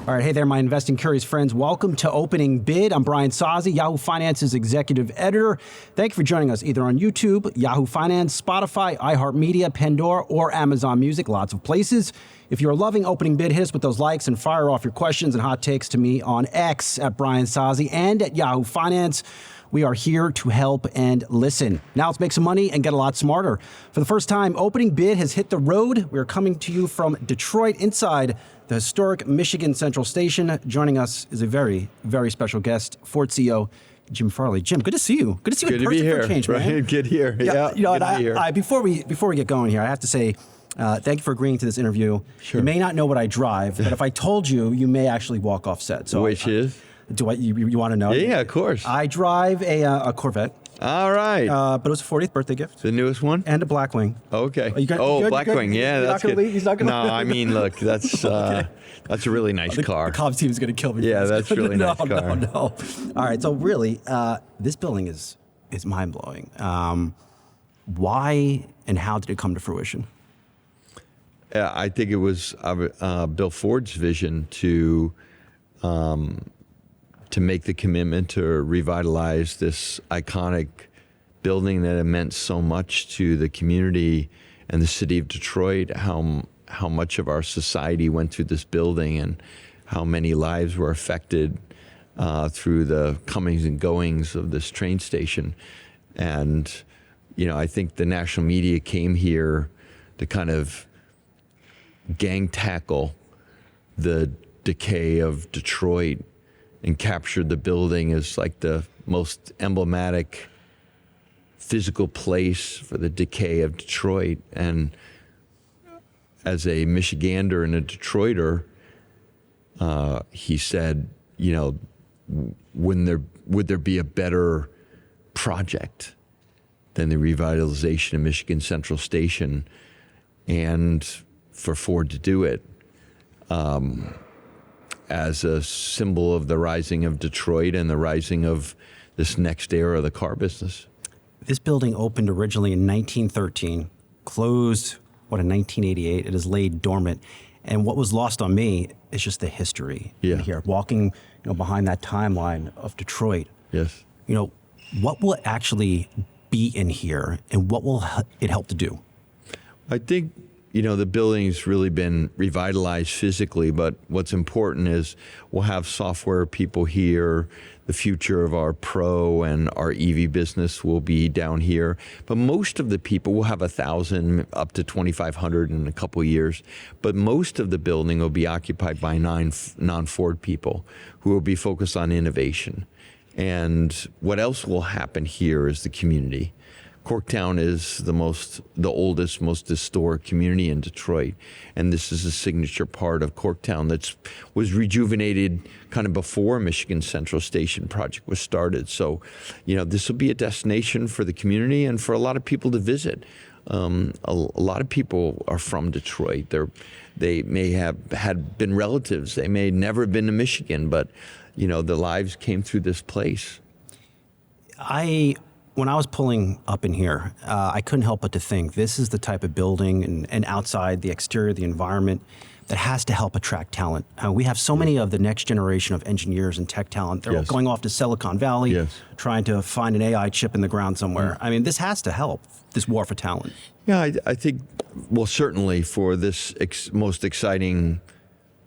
All right, hey there, my investing curious friends. Welcome to Opening Bid. I'm Brian Sozzi, Yahoo Finance's executive editor. Thank you for joining us either on YouTube, Yahoo Finance, Spotify, iHeartMedia, Pandora, or Amazon Music, lots of places. If you're loving Opening Bid, hit us with those likes and fire off your questions and hot takes to me on X at Brian Sozzi and at Yahoo Finance. We are here to help and listen. Now let's make some money and get a lot smarter. For the first time, Opening Bid has hit the road. We're coming to you from Detroit inside the historic Michigan Central Station. Joining us is a very, very special guest, Ford CEO Jim Farley. Jim, good to see you. Good to see you in person for a change, man. Good here. Yeah, you know, before we get going here, I have to say, thank you for agreeing to this interview. Sure. You may not know what I drive, but if I told you, you may actually walk off set. So which is? You want to know? Yeah, of course. I drive a Corvette. All right. But it was a 40th birthday gift. The newest one? And a Blackwing. Okay. Blackwing. Yeah, that's good. He's not gonna No, I mean, look, that's okay. That's a really nice car. The Cubs team is going to kill me. Yeah, that's really nice car. No. All right. So really, this building is mind blowing. Why and how did it come to fruition? I think it was Bill Ford's vision to make the commitment to revitalize this iconic building that meant so much to the community and the city of Detroit, how much of our society went through this building and how many lives were affected through the comings and goings of this train station. And, you know, I think the national media came here to kind of gang tackle the decay of Detroit and captured the building as like the most emblematic physical place for the decay of Detroit. And as a Michigander and a Detroiter, he said, you know, would there be a better project than the revitalization of Michigan Central Station, and for Ford to do it as a symbol of the rising of Detroit and the rising of this next era of the car business. This building opened originally in 1913, closed, in 1988. It is laid dormant. And what was lost on me is just the history in here. Walking behind that timeline of Detroit. Yes. What will actually be in here and what will it help to do? I think the building's really been revitalized physically, but what's important is we'll have software people here. The future of our Pro and our EV business will be down here. But most of the people, will have 1,000 up to 2,500 in a couple of years. But most of the building will be occupied by non-Ford people who will be focused on innovation. And what else will happen here is the community. Corktown is the oldest, most historic community in Detroit, and this is a signature part of Corktown that was rejuvenated kind of before Michigan Central Station project was started. So, this will be a destination for the community and for a lot of people to visit. A lot of people are from Detroit. They may have had been relatives. They may never have been to Michigan, but their lives came through this place. When I was pulling up in here, I couldn't help but to think this is the type of building and outside, the exterior, the environment that has to help attract talent. We have so many of the next generation of engineers and tech talent. They're going off to Silicon Valley, trying to find an AI chip in the ground somewhere. I mean, this has to help, this war for talent. Yeah, I think, well, certainly for this most exciting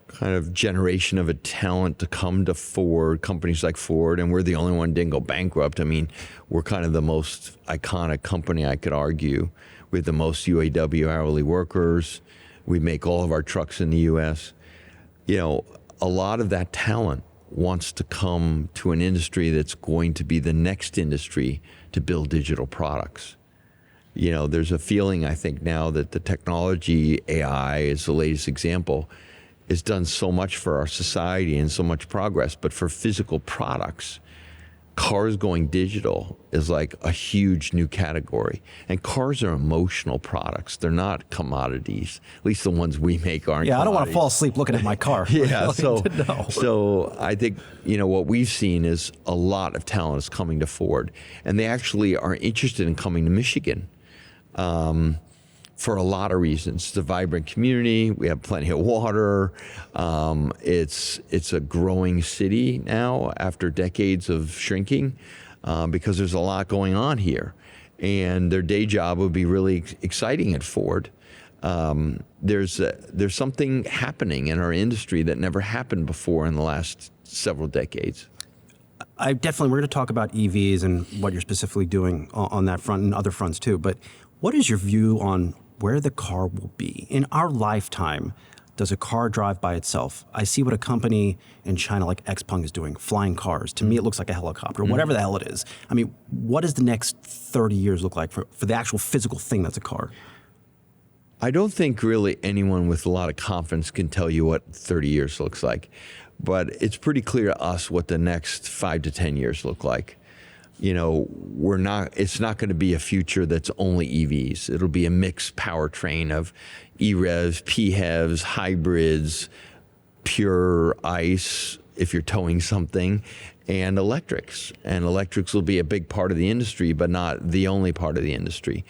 kind of generation of a talent to come to Ford, companies like Ford, and we're the only one that didn't go bankrupt. I mean, we're kind of the most iconic company, I could argue, with the most UAW hourly workers. We make all of our trucks in the U.S. A lot of that talent wants to come to an industry that's going to be the next industry to build digital products. There's a feeling, I think, now that the technology, AI is the latest example, has done so much for our society and so much progress, but for physical products, cars going digital is like a huge new category. And cars are emotional products. They're not commodities. At least the ones we make aren't. Yeah, I don't want to fall asleep looking at my car. So I think, what we've seen is a lot of talent is coming to Ford, and they actually are interested in coming to Michigan. for a lot of reasons. It's a vibrant community. We have plenty of water. It's a growing city now after decades of shrinking because there's a lot going on here. And their day job would be really exciting at Ford. There's something happening in our industry that never happened before in the last several decades. We're going to talk about EVs and what you're specifically doing on that front and other fronts too. But what is your view on where the car will be? In our lifetime, does a car drive by itself? I see what a company in China like XPeng is doing, flying cars. To me, it looks like a helicopter, whatever the hell it is. I mean, what does the next 30 years look like for the actual physical thing that's a car? I don't think really anyone with a lot of confidence can tell you what 30 years looks like. But it's pretty clear to us what the next 5 to 10 years look like. You know, it's not going to be a future that's only EVs. It'll be a mixed powertrain of EREVs, PHEVs, hybrids, pure ICE, if you're towing something, and electrics. And electrics will be a big part of the industry, but not the only part of the industry.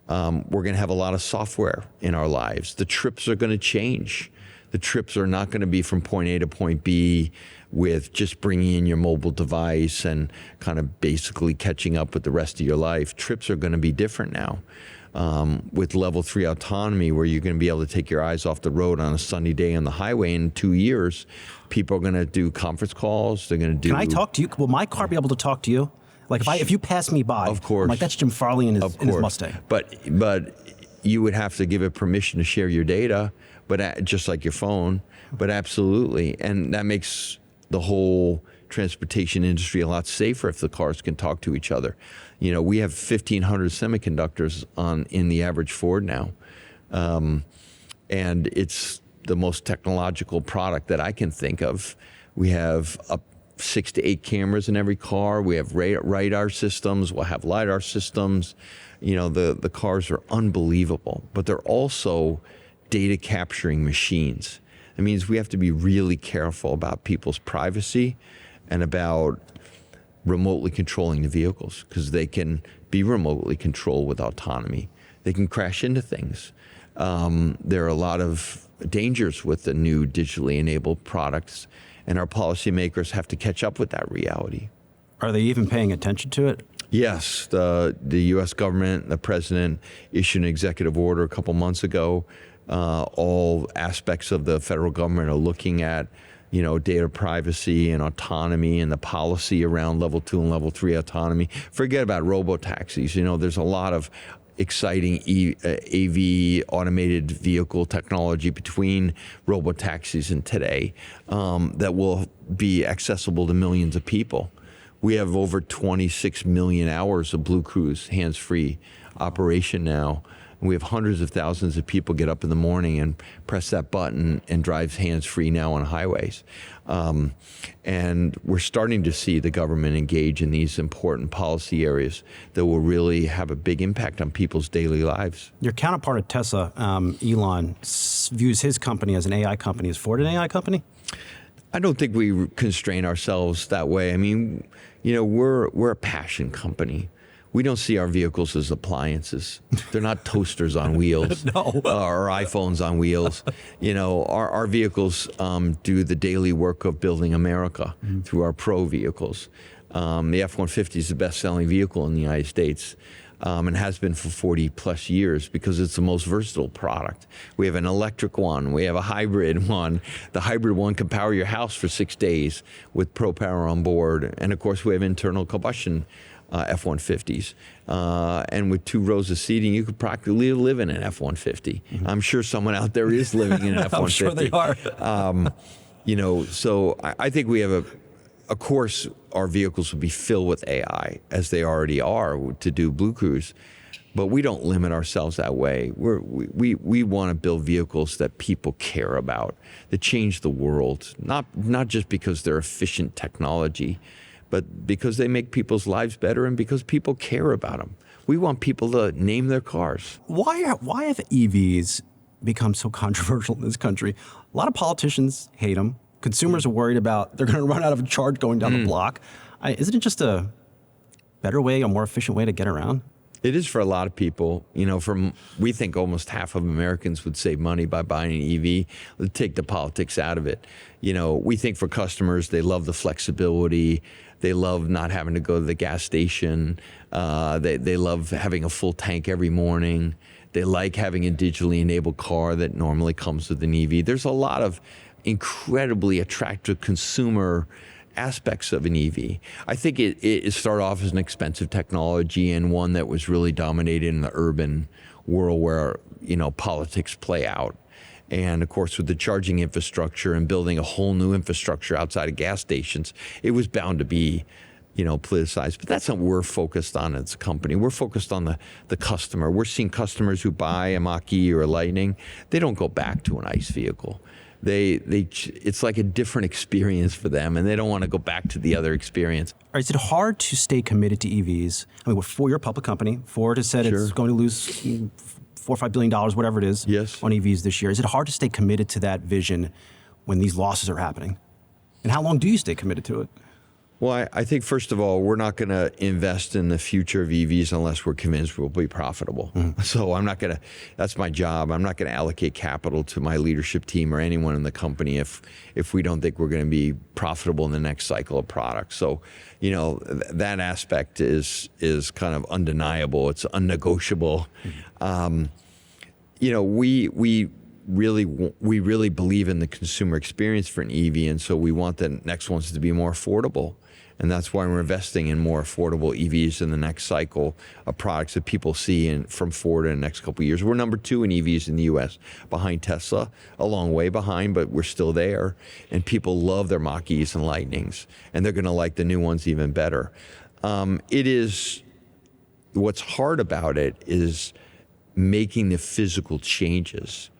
We're going to have a lot of software in our lives. The trips are going to change. The trips are not going to be from point A to point B with just bringing in your mobile device and kind of basically catching up with the rest of your life. Trips are going to be different now. With level 3 autonomy, where you're going to be able to take your eyes off the road on a sunny day on the highway in 2 years, people are going to do conference calls. They're going to do. Can I talk to you? Will my car be able to talk to you? Like if you pass me by, of course, I'm like that's Jim Farley in his Mustang. But you would have to give it permission to share your data, but just like your phone. But absolutely, and that makes the whole transportation industry a lot safer if the cars can talk to each other. You know, we have 1,500 semiconductors in the average Ford now, and it's the most technological product that I can think of. We have 6 to 8 cameras in every car. We have radar systems. We'll have LiDAR systems. You know, the cars are unbelievable, but they're also data capturing machines. It means we have to be really careful about people's privacy and about remotely controlling the vehicles, because they can be remotely controlled with autonomy. They can crash into things. There are a lot of dangers with the new digitally enabled products, and our policymakers have to catch up with that reality. Are they even paying attention to it? Yes, the U.S. government, the president issued an executive order a couple months ago. All aspects of the federal government are looking at, you know, data privacy and autonomy and the policy around level 2 and level 3 autonomy. Forget about robo-taxis. You know, there's a lot of exciting AV automated vehicle technology between robo-taxis and today that will be accessible to millions of people. We have over 26 million hours of Blue Cruise hands-free operation now. We have hundreds of thousands of people get up in the morning and press that button and drive hands-free now on highways. And we're starting to see the government engage in these important policy areas that will really have a big impact on people's daily lives. Your counterpart at Tesla, Elon, views his company as an AI company. Is Ford an AI company? I don't think we constrain ourselves that way. I mean, you know, we're a passion company. We don't see our vehicles as appliances. They're not toasters on wheels. No. Or iPhones on wheels. You know, our vehicles do the daily work of building America through our Pro vehicles. The F-150 is the best-selling vehicle in the United States and has been for 40 plus years because it's the most versatile product. We have an electric one. We have a hybrid one. The hybrid one can power your house for 6 days with Pro Power on board. And of course, we have internal combustion F-150s. And with 2 rows of seating, you could practically live in an F-150. I'm sure someone out there is living in an F-150. I'm sure they are. You know, so I think we have of course, our vehicles will be filled with AI, as they already are, to do Blue Cruise. But we don't limit ourselves that way. We want to build vehicles that people care about, that change the world, not just because they're efficient technology, but because they make people's lives better and because people care about them. We want people to name their cars. Why have EVs become so controversial in this country? A lot of politicians hate them. Consumers are worried about they're going to run out of a charge going down the block. Isn't it just a better way, a more efficient way to get around? It is for a lot of people. We think almost half of Americans would save money by buying an EV. Let's take the politics out of it. We think for customers, they love the flexibility. They love not having to go to the gas station. They love having a full tank every morning. They like having a digitally enabled car that normally comes with an EV. There's a lot of incredibly attractive consumer aspects of an EV. I think it started off as an expensive technology and one that was really dominated in the urban world where, politics play out. And of course, with the charging infrastructure and building a whole new infrastructure outside of gas stations, it was bound to be, politicized. But that's not what we're focused on as a company. We're focused on the customer. We're seeing customers who buy a Mach-E or a Lightning, they don't go back to an ICE vehicle. It's like a different experience for them, and they don't want to go back to the other experience. Is it hard to stay committed to EVs? I mean, you're a public company. Ford has said it's going to lose $4 or $5 billion, whatever it is, on EVs this year. Is it hard to stay committed to that vision when these losses are happening? And how long do you stay committed to it? Well, I think, first of all, we're not going to invest in the future of EVs unless we're convinced we'll be profitable. So that's my job. I'm not going to allocate capital to my leadership team or anyone in the company if we don't think we're going to be profitable in the next cycle of products. So, that aspect is kind of undeniable. It's unnegotiable. We really believe in the consumer experience for an EV, and so we want the next ones to be more affordable. And that's why we're investing in more affordable EVs in the next cycle of products that people see from Ford in the next couple of years. We're number 2 in EVs in the U.S. behind Tesla, a long way behind, but we're still there. And people love their Mach-E's and Lightnings, and they're going to like the new ones even better. What's hard about it is making the physical changes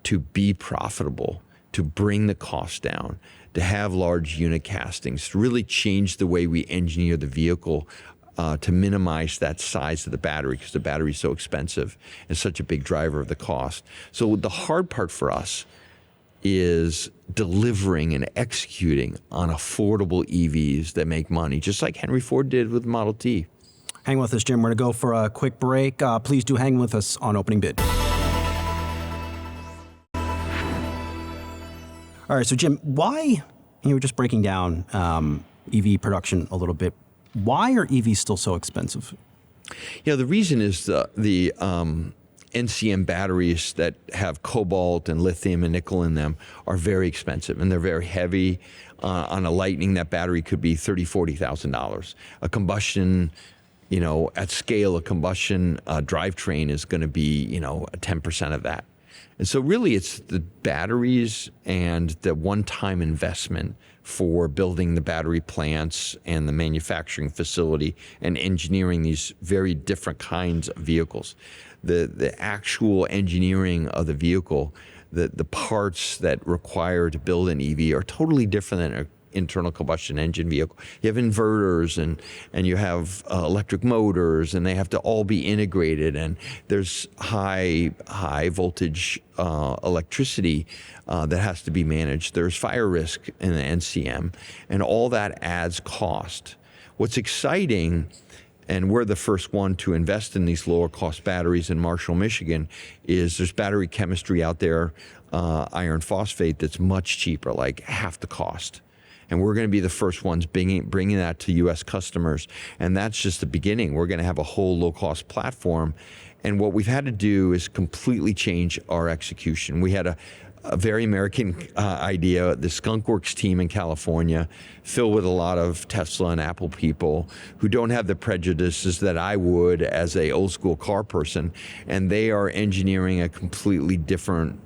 to be profitable, to bring the cost down, to have large unit castings, to really change the way we engineer the vehicle to minimize that size of the battery, because the battery is so expensive and such a big driver of the cost. So the hard part for us is delivering and executing on affordable EVs that make money, just like Henry Ford did with Model T. Hang with us, Jim. We're going to go for a quick break. Please do hang with us on Opening Bid. All right, so Jim, why, you were just breaking down EV production a little bit. Why are EVs still so expensive? The reason is the NCM batteries that have cobalt and lithium and nickel in them are very expensive, and they're very heavy. On a Lightning, that battery could be $30,000, $40,000. A combustion, at scale, a combustion drivetrain is going to be, 10% of that. And so really it's the batteries and the one-time investment for building the battery plants and the manufacturing facility and engineering these very different kinds of vehicles. The actual engineering of the vehicle, the parts that require to build an EV are totally different than an internal combustion engine vehicle. You have inverters and you have electric motors, and they have to all be integrated, and there's high voltage electricity that has to be managed. There's fire risk in the NCM, and all that adds cost. What's exciting, and we're the first one to invest in these lower cost batteries in Marshall, Michigan, is there's battery chemistry out there, iron phosphate, that's much cheaper, like half the cost. And we're going to be the first ones bringing that to U.S. customers. And that's just the beginning. We're going to have a whole low-cost platform. And what we've had to do is completely change our execution. We had a very American idea, the Skunkworks team in California, filled with a lot of Tesla and Apple people who don't have the prejudices that I would as a old-school car person. And they are engineering a completely different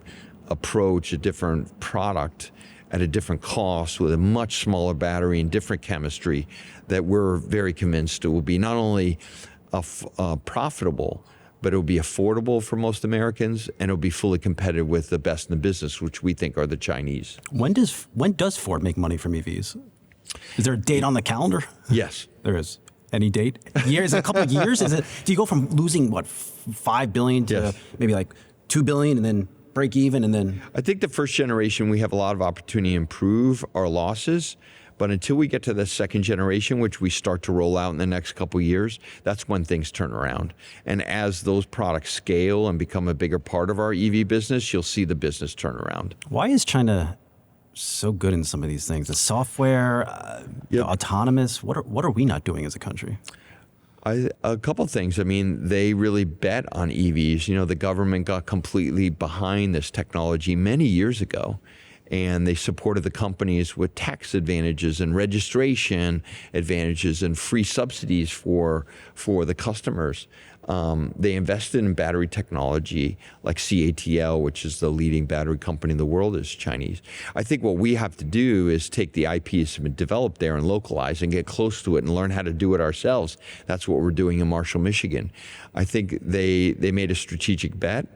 approach, a different product, at a different cost with a much smaller battery and different chemistry that we're very convinced it will be not only profitable, but it will be affordable for most Americans, and it will be fully competitive with the best in the business, which we think are the Chinese. When does Ford make money from EVs? Is there a date on the calendar? Yes. There is. Any date? Years? A couple of years? Do you go from losing, $5 billion to maybe like $2 billion and then break even, and then? I think the first generation, we have a lot of opportunity to improve our losses, But until we get to the second generation, which we start to roll out in the next couple of years, that's when things turn around. And as those products scale and become a bigger part of our EV business, you'll see the business turn around. Why is China so good in some of these things? The software, the autonomous. What are we not doing as a country? A couple things. I mean, they really bet on EVs. You know, the government got completely behind this technology many years ago, and they supported the companies with tax advantages and registration advantages and free subsidies for the customers. They invested in battery technology like CATL, which is the leading battery company in the world, is Chinese. I think what we have to do is take the IP that's been developed there and localize and get close to it and learn how to do it ourselves. That's what we're doing in Marshall, Michigan. I think they made a strategic bet,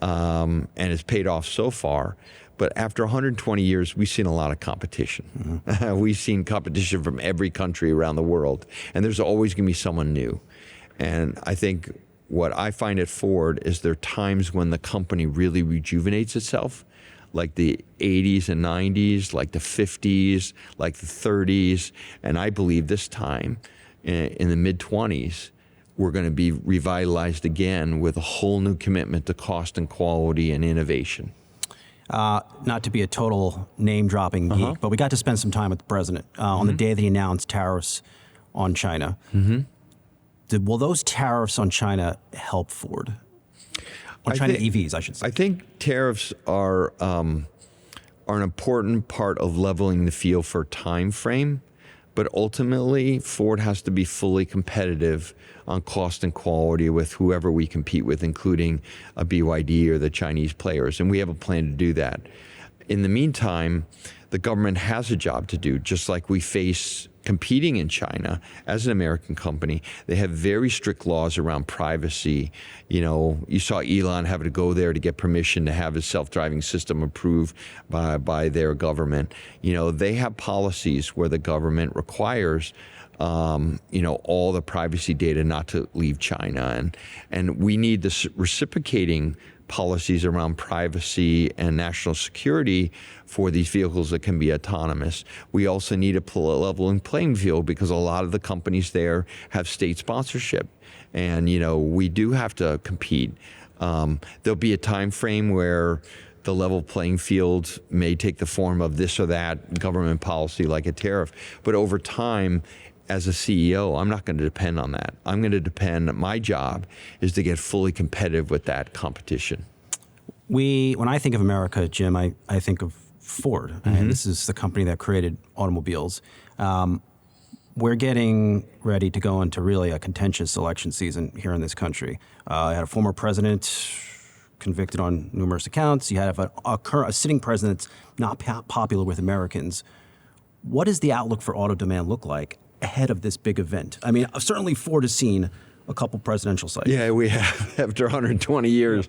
and it's paid off so far. But after 120 years, we've seen a lot of competition. Mm-hmm. We've seen competition from every country around the world, and there's always going to be someone new. And I think what I find at Ford is there are times when the company really rejuvenates itself, like the 80s and 90s, like the 50s, like the 30s. And I believe this time, in the mid-20s, we're going to be revitalized again with a whole new commitment to cost and quality and innovation. Not to be a total name-dropping geek, but we got to spend some time with the president on the day that he announced tariffs on China. Mm-hmm. Will those tariffs on China help Ford? On China EVs, I should say. I think tariffs are an important part of leveling the field for time frame, but ultimately Ford has to be fully competitive on cost and quality with whoever we compete with, including a BYD or the Chinese players, and we have a plan to do that. In the meantime, the government has a job to do, just like we face competing in China as an American company. They have very strict laws around privacy. You know, you saw Elon having to go there to get permission to have his self-driving system approved by their government. You know, they have policies where the government requires all the privacy data not to leave China. And we need this reciprocating policies around privacy and national security for these vehicles that can be autonomous. We also need a leveling playing field because a lot of the companies there have state sponsorship. And, you know, we do have to compete. There'll be a time frame where the level playing field may take the form of this or that government policy like a tariff. But over time, as a CEO, I'm not going to depend on that. I'm going to depend, my job is to get fully competitive with that competition. When I think of America, Jim, I think of Ford. Mm-hmm. And this is the company that created automobiles. We're getting ready to go into really a contentious election season here in this country. I had a former president convicted on numerous accounts. You have a sitting president that's not popular with Americans. What does the outlook for auto demand look like ahead of this big event? I mean, certainly Ford has seen a couple presidential cycles. Yeah, we have after 120 years,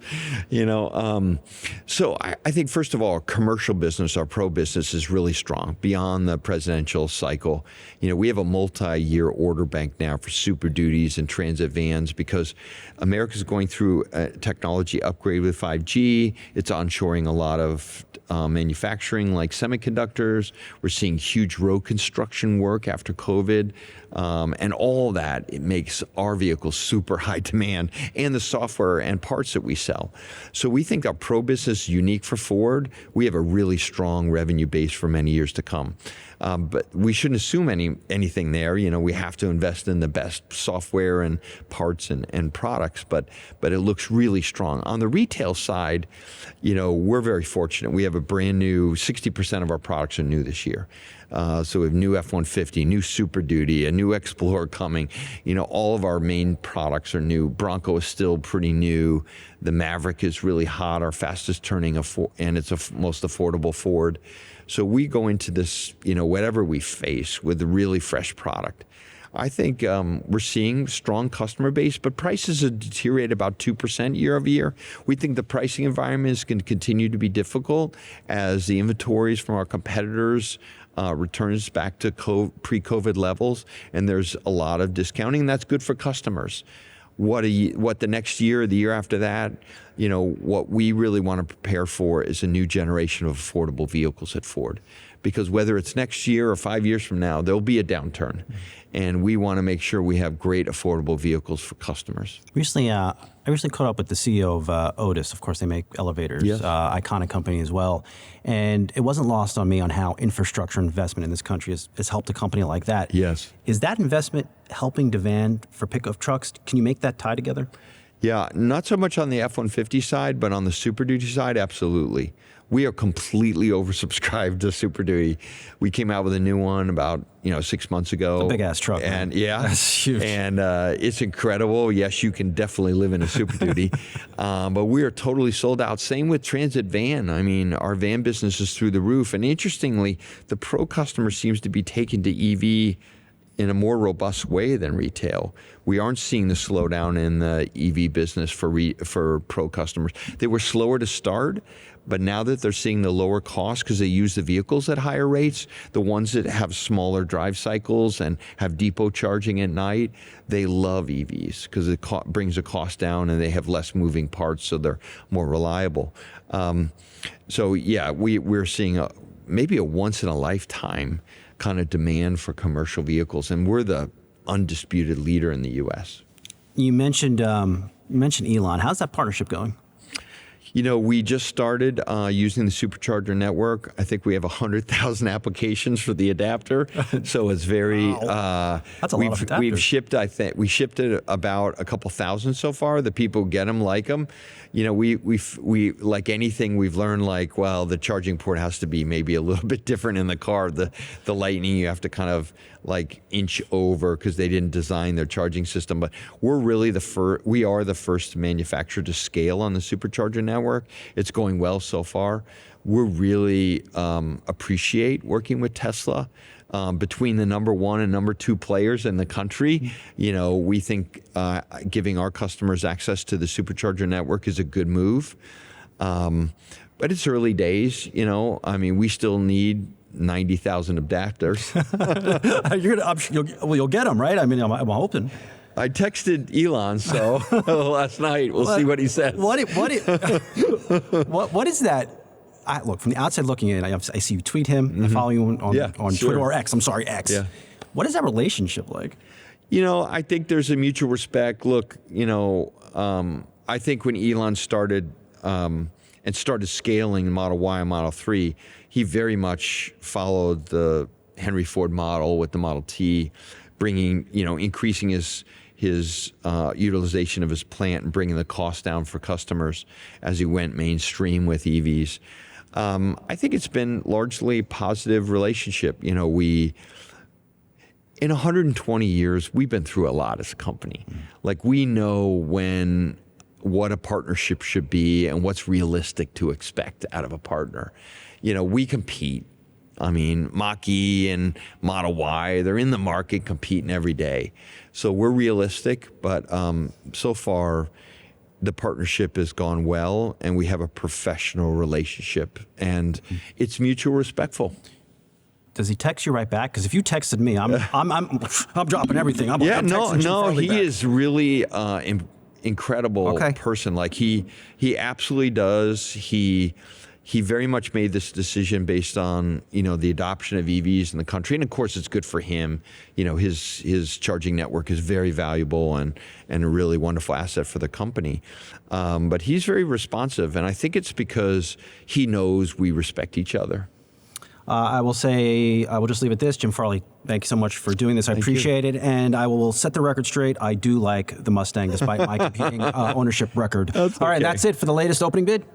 you know. So I think, first of all, our commercial business, our pro business is really strong beyond the presidential cycle. You know, we have a multi-year order bank now for Super Duties and transit vans because America's going through a technology upgrade with 5G. It's onshoring a lot of manufacturing like semiconductors. We're seeing huge road construction work after COVID. And all that, it makes our vehicles super high demand and the software and parts that we sell. So we think our pro business is unique for Ford. We have a really strong revenue base for many years to come. But we shouldn't assume anything there. You know, we have to invest in the best software and parts and products, but it looks really strong. On the retail side, you know, we're very fortunate. We have a brand new, 60% of our products are new this year. So we have new F-150, new Super Duty, a new Explorer coming. You know, all of our main products are new. Bronco is still pretty new. The Maverick is really hot, our fastest turning, and it's a most affordable Ford. So we go into this, you know, whatever we face with a really fresh product. I think we're seeing strong customer base, but prices have deteriorated about 2% year over year. We think the pricing environment is going to continue to be difficult as the inventories from our competitors returns back to pre-COVID levels, and there's a lot of discounting, and that's good for customers. What the next year or the year after that, what we really want to prepare for is a new generation of affordable vehicles at Ford. Because whether it's next year or 5 years from now, there'll be a downturn. And we want to make sure we have great affordable vehicles for customers. I recently caught up with the CEO of Otis. Of course, they make elevators, Yes. iconic company as well. And it wasn't lost on me on how infrastructure investment in this country has helped a company like that. Yes. Is that investment helping demand for pickup trucks? Can you make that tie together? Yeah, not so much on the F-150 side, but on the Super Duty side, absolutely. We are completely oversubscribed to Super Duty. We came out with a new one about 6 months ago. It's a big ass truck, and man. yeah, That's huge. And it's incredible. Yes, you can definitely live in a Super Duty, but we are totally sold out. Same with Transit Van. I mean, our van business is through the roof. And interestingly, the pro customer seems to be taken to EV in a more robust way than retail. We aren't seeing the slowdown in the EV business for pro customers. They were slower to start, but now that they're seeing the lower cost because they use the vehicles at higher rates, the ones that have smaller drive cycles and have depot charging at night, they love EVs because it brings the cost down and they have less moving parts, so they're more reliable. So yeah, we're seeing maybe a once in a lifetime kind of demand for commercial vehicles, and we're the undisputed leader in the U.S. You mentioned Elon. How's that partnership going? We just started using the supercharger network. I think we have 100,000 applications for the adapter, so it's very. Wow. That's a lot of adapters. We shipped it about a couple thousand so far. The people who get them like them. We like anything we've learned. The charging port has to be maybe a little bit different in the car. The Lightning you have to kind of inch over because they didn't design their charging system. But we're really we are the first manufacturer to scale on the supercharger network. It's going well so far. We really appreciate working with Tesla. Between the number 1 and number 2 players in the country, we think giving our customers access to the supercharger network is a good move. But it's early days, we still need 90,000 adapters. You'll get them, right? I'm hoping. I texted Elon last night. We'll see what he says. What is that? Look, from the outside looking in, I see you tweet him. I follow you on Twitter or X. I'm sorry, X. Yeah. What is that relationship like? I think there's a mutual respect. Look, I think when Elon started scaling Model Y and Model 3, he very much followed the Henry Ford model with the Model T, increasing his utilization of his plant and bringing the cost down for customers as he went mainstream with EVs. I think it's been largely a positive relationship. In 120 years, we've been through a lot as a company. We know what a partnership should be and what's realistic to expect out of a partner. We compete. Mach-E and Model Y, they're in the market competing every day. So we're realistic, but so far, the partnership has gone well, and we have a professional relationship, and it's mutual respectful. Does he text you right back? Because if you texted me, I'm dropping everything. I'm he is really incredible person. He absolutely does. He very much made this decision based on the adoption of EVs in the country, and of course it's good for him. His charging network is very valuable and a really wonderful asset for the company. But he's very responsive, and I think it's because he knows we respect each other. I will just leave it this. Jim Farley, thank you so much for doing this. I appreciate it. And I will set the record straight. I do like the Mustang despite my competing ownership record. All right, that's it for the latest opening bid.